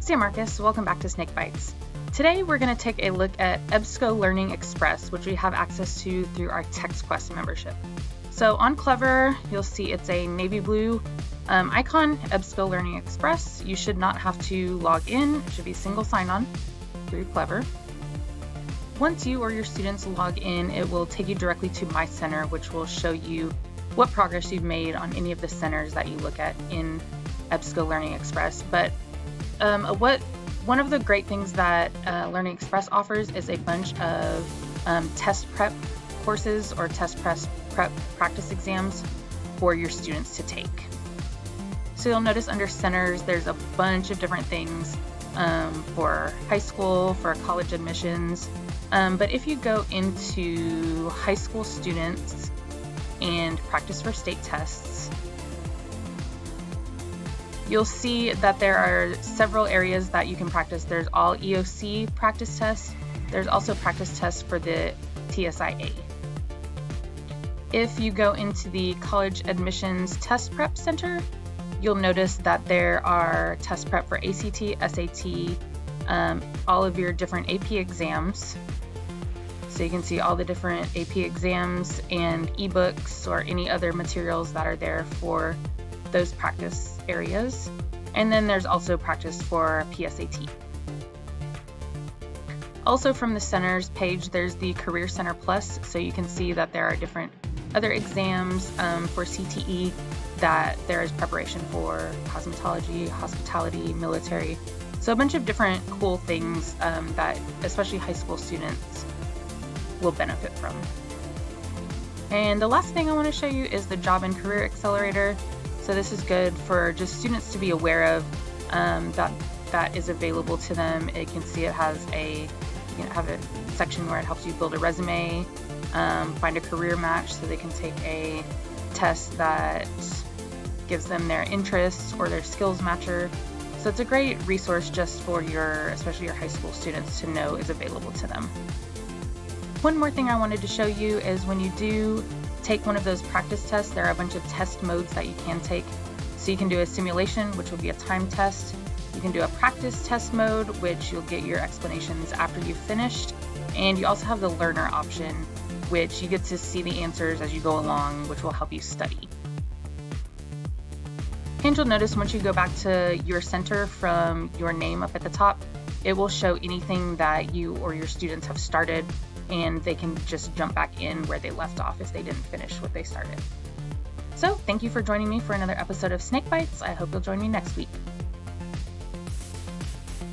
Sam Marcus, welcome back to Snake Bites. Today we're going to take a look at EBSCO Learning Express, which we have access to through our TextQuest membership. So on Clever, you'll see it's a navy blue icon, EBSCO Learning Express. You should not have to log in. It should be single sign-on through Clever. Once you or your students log in, it will take you directly to My Center, which will show you what progress you've made on any of the centers that you look at in EBSCO Learning Express. But one of the great things that Learning Express offers is a bunch of test prep courses or test prep practice exams for your students to take. So you'll notice under centers, there's a bunch of different things for high school, for college admissions. But if you go into high school students and practice for state tests, you'll see that there are several areas that you can practice. There's all EOC practice tests. There's also practice tests for the TSIA. If you go into the College Admissions Test Prep Center, you'll notice that there are test prep for ACT, SAT, all of your different AP exams. So you can see all the different AP exams and ebooks or any other materials that are there for those practice areas. And then there's also practice for PSAT. Also from the centers page, there's the Career Center Plus, so you can see that there are different other exams for CTE that there is preparation for cosmetology, hospitality, military. So a bunch of different cool things that especially high school students will benefit from. And the last thing I want to show you is the Job and Career Accelerator. So this is good for just students to be aware of that is available to them. You can have a section where it helps you build a resume, find a career match so they can take a test that gives them their interests or their skills matcher. So it's a great resource just for especially your high school students to know is available to them. One more thing I wanted to show you is when you do take one of those practice tests, there are a bunch of test modes that you can take. So you can do a simulation, which will be a time test. You can do a practice test mode, which you'll get your explanations after you've finished. And you also have the learner option, which you get to see the answers as you go along, which will help you study. And you'll notice once you go back to your center from your name up at the top, it will show anything that you or your students have started, and they can just jump back in where they left off if they didn't finish what they started. So thank you for joining me for another episode of Snake Bites. I hope you'll join me next week.